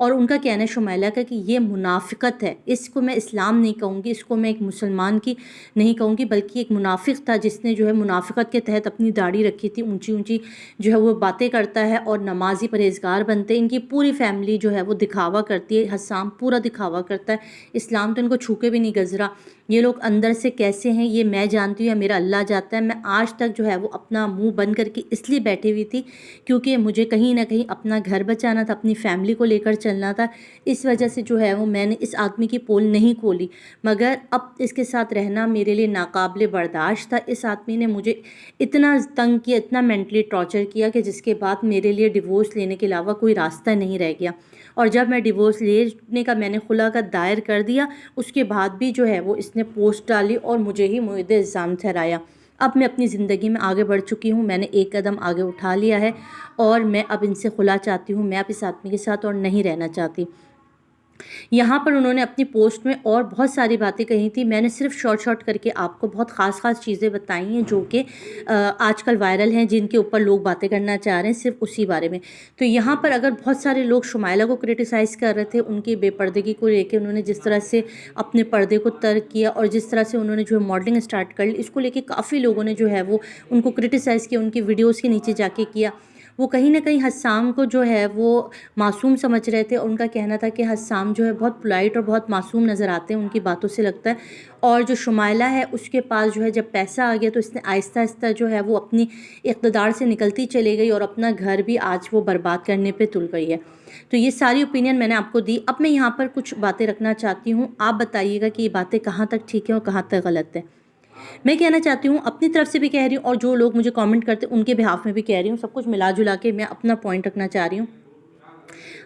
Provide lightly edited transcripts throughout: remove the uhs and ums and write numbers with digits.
اور ان کا کہنا ہے شمائلہ کا کہ یہ منافقت ہے. اس کو میں اسلام نہیں کہوں گی, اس کو میں ایک مسلمان کی نہیں کہوں گی, بلکہ ایک منافق تھا جس نے جو ہے منافقت کے تحت اپنی داڑھی رکھی تھی, اونچی اونچی جو ہے وہ باتیں کرتا ہے اور نمازی پرہیزگار بنتے ہیں. ان کی پوری فیملی جو ہے وہ دکھاوا کرتی ہے, حسام پورا دکھاوا کرتا ہے, اسلام تو ان کو چھو کے بھی نہیں گزرا. یہ لوگ اندر سے کیسے ہیں یہ میں جانتی ہوں یا میرا اللہ جانتا ہے. میں آج تک جو ہے وہ اپنا منہ بند کر کے اس لیے بیٹھی ہوئی تھی کیونکہ مجھے کہیں نہ کہیں اپنا گھر بچانا تھا, اپنی فیملی کو لے کر چلنا تھا. اس وجہ سے جو ہے وہ میں نے اس آدمی کی پول نہیں کھولی, مگر اب اس کے ساتھ رہنا میرے لیے ناقابل برداشت تھا. اس آدمی نے مجھے اتنا تنگ کیا, اتنا مینٹلی ٹارچر کیا کہ جس کے بعد میرے لیے ڈیورس لینے کے علاوہ کوئی راستہ نہیں رہ گیا. اور جب میں ڈیورس لینے کا میں نے خلا کا دائر کر دیا, اس کے بعد بھی جو ہے وہ اس نے پوسٹ ڈالی اور مجھے ہی معید الزام ٹھہرایا. اب میں اپنی زندگی میں آگے بڑھ چکی ہوں, میں نے ایک قدم آگے اٹھا لیا ہے اور میں اب ان سے خلا چاہتی ہوں. میں اب اس آدمی کے ساتھ اور نہیں رہنا چاہتی. یہاں پر انہوں نے اپنی پوسٹ میں اور بہت ساری باتیں کہی تھی. میں نے صرف شارٹ کر کے آپ کو بہت خاص چیزیں بتائی ہیں جو کہ آج کل وائرل ہیں, جن کے اوپر لوگ باتیں کرنا چاہ رہے ہیں, صرف اسی بارے میں. تو یہاں پر اگر بہت سارے لوگ شمائلہ کو کرٹیسائز کر رہے تھے ان کی بے پردگی کو لے کے, انہوں نے جس طرح سے اپنے پردے کو ترک کیا اور جس طرح سے انہوں نے جو ہے ماڈلنگ اسٹارٹ کر لی, اس کو لے کے کافی لوگوں نے جو ہے وہ ان کو کرٹیسائز کیا, ان کی ویڈیوز کے نیچے جا کے کیا. وہ کہیں نہ کہیں حسام کو جو ہے وہ معصوم سمجھ رہے تھے. ان کا کہنا تھا کہ حسام جو ہے بہت پولائٹ اور بہت معصوم نظر آتے ہیں, ان کی باتوں سے لگتا ہے. اور جو شمائلہ ہے اس کے پاس جو ہے جب پیسہ آ گیا تو اس نے آہستہ آہستہ جو ہے وہ اپنی اقتدار سے نکلتی چلے گئی اور اپنا گھر بھی آج وہ برباد کرنے پہ تل گئی ہے. تو یہ ساری اوپینین میں نے آپ کو دی. اب میں یہاں پر کچھ باتیں رکھنا چاہتی ہوں, آپ بتائیے گا کہ یہ باتیں کہاں تک ٹھیک ہیں اور کہاں تک غلط ہے. میں کہنا چاہتی ہوں, اپنی طرف سے بھی کہہ رہی ہوں اور جو لوگ مجھے کامنٹ کرتے ہیں ان کے بہاف میں بھی کہہ رہی ہوں, سب کچھ ملا جلا کے میں اپنا پوائنٹ رکھنا چاہ رہی ہوں.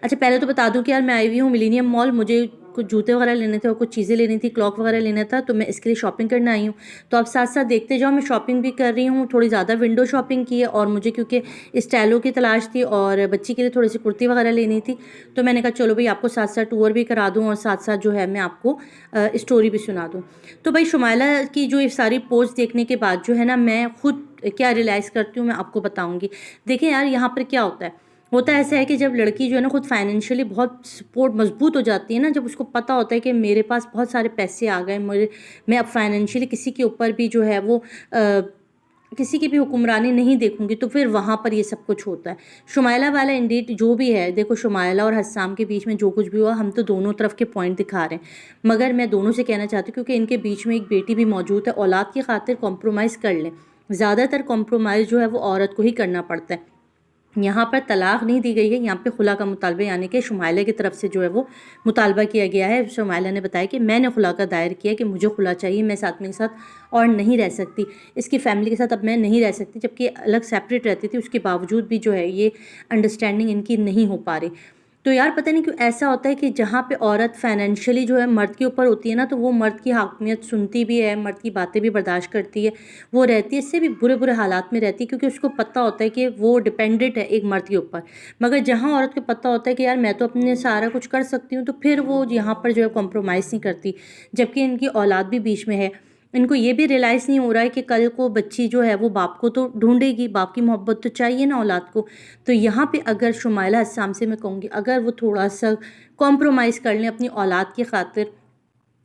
اچھا پہلے تو بتا دوں کہ یار میں آئی ہوئی ہوں ملینیم مال, مجھے کچھ جوتے وغیرہ لینے تھے اور کچھ چیزیں لینی تھی, کلاک وغیرہ لینا تھا, تو میں اس کے لیے شاپنگ کرنے آئی ہوں. تو آپ ساتھ ساتھ دیکھتے جاؤ, میں شاپنگ بھی کر رہی ہوں, تھوڑی زیادہ ونڈو شاپنگ کی ہے اور مجھے کیونکہ اسٹائلوں کی تلاش تھی اور بچی کے لیے تھوڑی سی کرتی وغیرہ لینی تھی, تو میں نے کہا چلو بھائی آپ کو ساتھ ساتھ ٹور بھی کرا دوں اور ساتھ ساتھ جو ہے میں آپ کو اسٹوری بھی سنا دوں. تو بھائی شمائلہ کی جو یہ ساری پوسٹ دیکھنے کے بعد جو ہے نا میں خود کیا ریلائز کرتی ہوں میں آپ کو بتاؤں گی. دیکھیں یار یہاں پر کیا ہوتا ایسا ہے کہ جب لڑکی جو ہے نا خود فائنینشلی بہت سپورٹ مضبوط ہو جاتی ہے نا, جب اس کو پتہ ہوتا ہے کہ میرے پاس بہت سارے پیسے آ گئے, میں اب فائنینشلی کسی کے اوپر بھی جو ہے وہ کسی کی بھی حکمرانی نہیں دیکھوں گی, تو پھر وہاں پر یہ سب کچھ ہوتا ہے. شمائلہ والا انڈیڈ جو بھی ہے, دیکھو شمائلہ اور حسام کے بیچ میں جو کچھ بھی ہوا ہم تو دونوں طرف کے پوائنٹ دکھا رہے ہیں, مگر میں دونوں سے کہنا چاہتی ہوں کیونکہ ان کے بیچ میں ایک بیٹی بھی موجود ہے, اولاد کی خاطر کمپرومائز کر لیں. زیادہ تر کمپرومائز جو ہے وہ عورت کو ہی کرنا پڑتا ہے. یہاں پر طلاق نہیں دی گئی ہے, یہاں پہ خلا کا مطالبہ یعنی کہ شمائلہ کی طرف سے جو ہے وہ مطالبہ کیا گیا ہے. شمائلہ نے بتایا کہ میں نے خلا کا دائر کیا کہ مجھے خلا چاہیے, میں اس آدمی کے ساتھ اور نہیں رہ سکتی, اس کی فیملی کے ساتھ اب میں نہیں رہ سکتی, جبکہ الگ سیپریٹ رہتی تھی, اس کے باوجود بھی جو ہے یہ انڈرسٹینڈنگ ان کی نہیں ہو پا رہی. تو یار پتہ نہیں کیوں ایسا ہوتا ہے کہ جہاں پہ عورت فائنینشلی جو ہے مرد کے اوپر ہوتی ہے نا, تو وہ مرد کی حاکمیت سنتی بھی ہے, مرد کی باتیں بھی برداشت کرتی ہے, وہ رہتی ہے, اس سے بھی برے حالات میں رہتی ہے کیونکہ اس کو پتہ ہوتا ہے کہ وہ ڈپینڈنٹ ہے ایک مرد کے اوپر. مگر جہاں عورت کو پتہ ہوتا ہے کہ یار میں تو اپنے سارا کچھ کر سکتی ہوں, تو پھر وہ یہاں پر جو ہے کمپرومائز نہیں کرتی, جبکہ ان کی اولاد بھی بیچ میں ہے. ان کو یہ بھی ریلائز نہیں ہو رہا ہے کہ کل کو بچی جو ہے وہ باپ کو تو ڈھونڈے گی, باپ کی محبت تو چاہیے نا اولاد کو. تو یہاں پہ اگر شمائلہ حسام سے میں کہوں گی اگر وہ تھوڑا سا کمپرومائز کر لیں اپنی اولاد کی خاطر,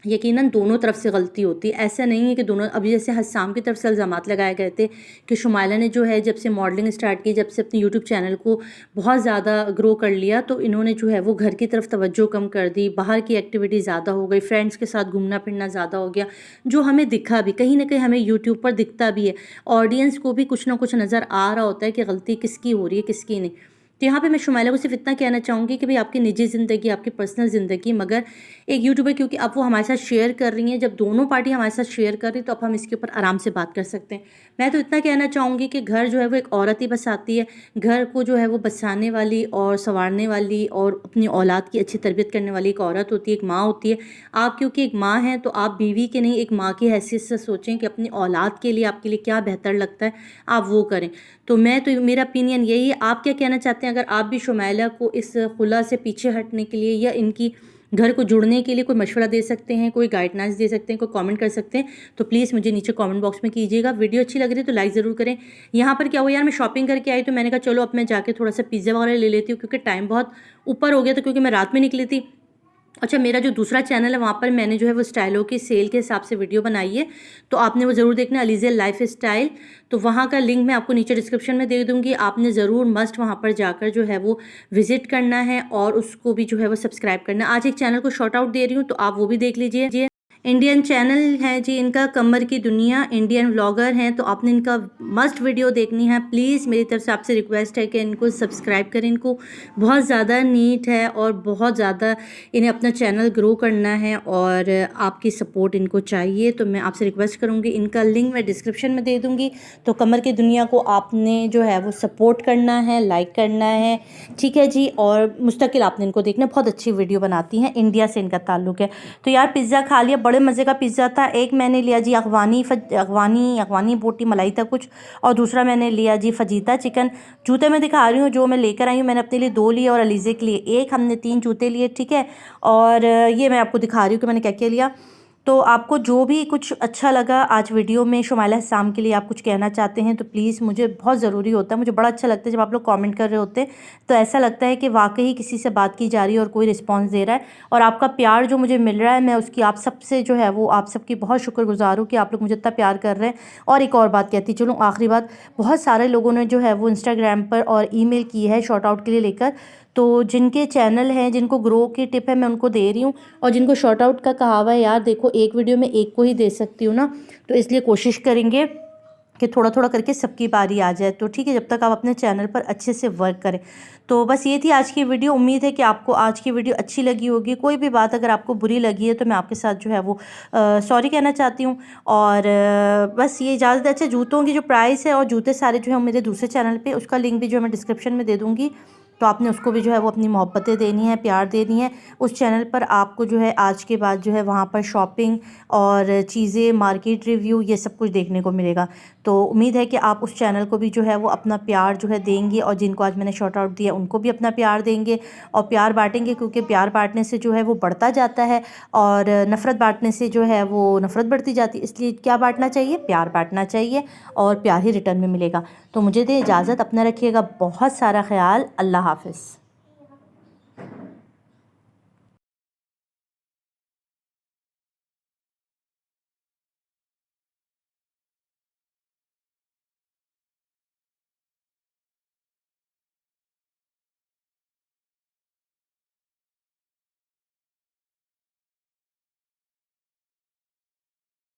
یقیناً دونوں طرف سے غلطی ہوتی ہے. ایسا نہیں ہے کہ دونوں, ابھی جیسے حسام کی طرف سے الزامات لگائے گئے تھے کہ شمائلہ نے جو ہے جب سے ماڈلنگ اسٹارٹ کی, جب سے اپنے یوٹیوب چینل کو بہت زیادہ گرو کر لیا, تو انہوں نے جو ہے وہ گھر کی طرف توجہ کم کر دی, باہر کی ایکٹیویٹی زیادہ ہو گئی, فرینڈس کے ساتھ گھومنا پھرنا زیادہ ہو گیا, جو ہمیں دکھا بھی کہیں نہ کہیں, ہمیں یوٹیوب پر دکھتا بھی ہے, آڈینس کو بھی کچھ نہ کچھ نظر آ رہا ہوتا ہے کہ غلطی کس کی ہو رہی ہے کس کی نہیں. تو یہاں پہ میں شمائلہ کو صرف اتنا کہنا چاہوں گی کہ بھئی آپ کی نجی زندگی, آپ کی پرسنل زندگی, مگر ایک یوٹیوبر کیونکہ اب وہ ہمارے ساتھ شیئر کر رہی ہیں, جب دونوں پارٹی ہمارے ساتھ شیئر کر رہی تو اب ہم اس کے اوپر آرام سے بات کر سکتے ہیں. میں تو اتنا کہنا چاہوں گی کہ گھر جو ہے وہ ایک عورت ہی بساتی ہے, گھر کو جو ہے وہ بسانے والی اور سنوارنے والی اور اپنی اولاد کی اچھی تربیت کرنے والی ایک عورت ہوتی ہے, ایک ماں ہوتی ہے. آپ کیونکہ ایک ماں ہیں تو آپ بیوی کے نہیں ایک ماں کی حیثیت سے سوچیں کہ اپنی اولاد کے لیے آپ کے لیے کیا بہتر لگتا ہے آپ وہ کریں. تو میرا opinion یہی ہے. آپ کیا کہنا چاہتے ہیں؟ اگر آپ بھی شمائلہ کو اس خلا سے پیچھے ہٹنے کے لیے یا ان کی گھر کو جڑنے کے لیے کوئی مشورہ دے سکتے ہیں، کوئی گائیڈنس دے سکتے ہیں، کوئی کامنٹ کر سکتے ہیں، تو پلیز مجھے نیچے کامنٹ باکس میں کیجیے گا۔ ویڈیو اچھی لگ رہی ہے تو لائک ضرور کریں۔ یہاں پر کیا ہوا یار، میں شاپنگ کر کے آئی تو میں نے کہا چلو اب میں جا کے تھوڑا سا پیزا وغیرہ لے لیتی ہوں، کیونکہ ٹائم بہت اوپر ہو گیا تھا، کیونکہ میں رات میں نکلی تھی۔ اچھا، میرا جو دوسرا چینل ہے وہاں پر میں نے جو ہے وہ اسٹائلوں کی سیل کے حساب سے ویڈیو بنائی ہے، تو آپ نے وہ ضرور دیکھنا، علیزہ لائف اسٹائل، تو وہاں کا لنک میں آپ کو نیچے ڈسکرپشن میں دے دوں گی۔ آپ نے ضرور مسٹ وہاں پر جا کر جو ہے وہ وزٹ کرنا ہے اور اس کو بھی جو ہے وہ سبسکرائب کرنا ہے۔ آج ایک چینل کو شارٹ آؤٹ دے رہی ہوں تو آپ وہ بھی دیکھ لیجیے۔ انڈین چینل ہے جی ان کا، قمر کی دنیا، انڈین ولاگر ہیں، تو آپ نے ان کا مسٹ ویڈیو دیکھنی ہے۔ پلیز میری طرف سے آپ سے ریکویسٹ ہے کہ ان کو سبسکرائب کریں، ان کو بہت زیادہ نیٹ ہے اور بہت زیادہ انہیں اپنا چینل گرو کرنا ہے اور آپ کی سپورٹ ان کو چاہیے، تو میں آپ سے ریکویسٹ کروں گی، ان کا لنک میں ڈسکرپشن میں دے دوں گی۔ تو قمر کی دنیا کو آپ نے جو ہے وہ سپورٹ کرنا ہے، لائک کرنا ہے، ٹھیک ہے جی، اور مستقل آپ نے ان کو دیکھنا ہے، بہت اچھی ویڈیو بناتی ہیں، انڈیا سے ان کا تعلق ہے۔ تو یار پیزا کھا لیا، بڑے مزے کا پیزا تھا۔ ایک میں نے لیا جی افغانی بوٹی ملائی تھا کچھ، اور دوسرا میں نے لیا جی فجیتا چکن۔ جوتے میں دکھا رہی ہوں جو میں لے کر آئی ہوں، میں نے اپنے لیے 2 لیے اور علیزے کے لیے 1، ہم نے 3 جوتے لیے، ٹھیک ہے۔ اور یہ میں آپ کو دکھا رہی ہوں کہ میں نے کیا کیا لیا۔ تو آپ کو جو بھی کچھ اچھا لگا آج ویڈیو میں، شمائلہ حسام کے لیے آپ کچھ کہنا چاہتے ہیں تو پلیز، مجھے بہت ضروری ہوتا ہے، مجھے بڑا اچھا لگتا ہے جب آپ لوگ کامنٹ کر رہے ہوتے ہیں، تو ایسا لگتا ہے کہ واقعی کسی سے بات کی جا رہی ہے اور کوئی رسپانس دے رہا ہے، اور آپ کا پیار جو مجھے مل رہا ہے، میں اس کی آپ سب سے جو ہے وہ آپ سب کی بہت شکر گزار ہوں کہ آپ لوگ مجھے اتنا پیار کر رہے ہیں۔ اور ایک اور بات کہتی چلوں، آخری بات، بہت سارے لوگوں نے جو ہے وہ انسٹاگرام پر اور ای میل کی ہے شارٹ آؤٹ کے لیے لے کر، تو جن کے چینل ہیں، جن کو گرو کی ٹپ ہے، میں ان کو دے رہی ہوں، اور جن کو شارٹ آؤٹ کا کہا ہوا ہے یار دیکھو ایک ویڈیو میں ایک کو ہی دے سکتی ہوں نا، تو اس لیے کوشش کریں گے کہ تھوڑا تھوڑا کر کے سب کی باری آ جائے، تو ٹھیک ہے، جب تک آپ اپنے چینل پر اچھے سے ورک کریں۔ تو بس یہ تھی آج کی ویڈیو، امید ہے کہ آپ کو آج کی ویڈیو اچھی لگی ہوگی۔ کوئی بھی بات اگر آپ کو بری لگی ہے تو میں آپ کے ساتھ جو ہے وہ سوری کہنا چاہتی ہوں، اور بس یہ اجازت ہے۔ اچھا، جوتوں کی جو پرائس ہے اور جوتے سارے جو ہیں میرے دوسرے چینل پہ، اس کا لنک بھی جو ہے میں ڈسکرپشن میں دے دوں گی، تو آپ نے اس کو بھی جو ہے وہ اپنی محبتیں دینی ہے، پیار دینی ہے۔ اس چینل پر آپ کو جو ہے آج کے بعد جو ہے وہاں پر شاپنگ اور چیزیں، مارکیٹ ریویو، یہ سب کچھ دیکھنے کو ملے گا۔ تو امید ہے کہ آپ اس چینل کو بھی جو ہے وہ اپنا پیار جو ہے دیں گے، اور جن کو آج میں نے شارٹ آؤٹ دیا ان کو بھی اپنا پیار دیں گے اور پیار بانٹیں گے، کیونکہ پیار بانٹنے سے جو ہے وہ بڑھتا جاتا ہے، اور نفرت بانٹنے سے جو ہے وہ نفرت بڑھتی جاتی ہے۔ اس لیے کیا بانٹنا چاہیے؟ پیار بانٹنا چاہیے، اور پیار ہی ریٹرن میں ملے گا۔ تو مجھے دے اجازت، اپنا رکھیے گا بہت سارا خیال، اللہ حافظ۔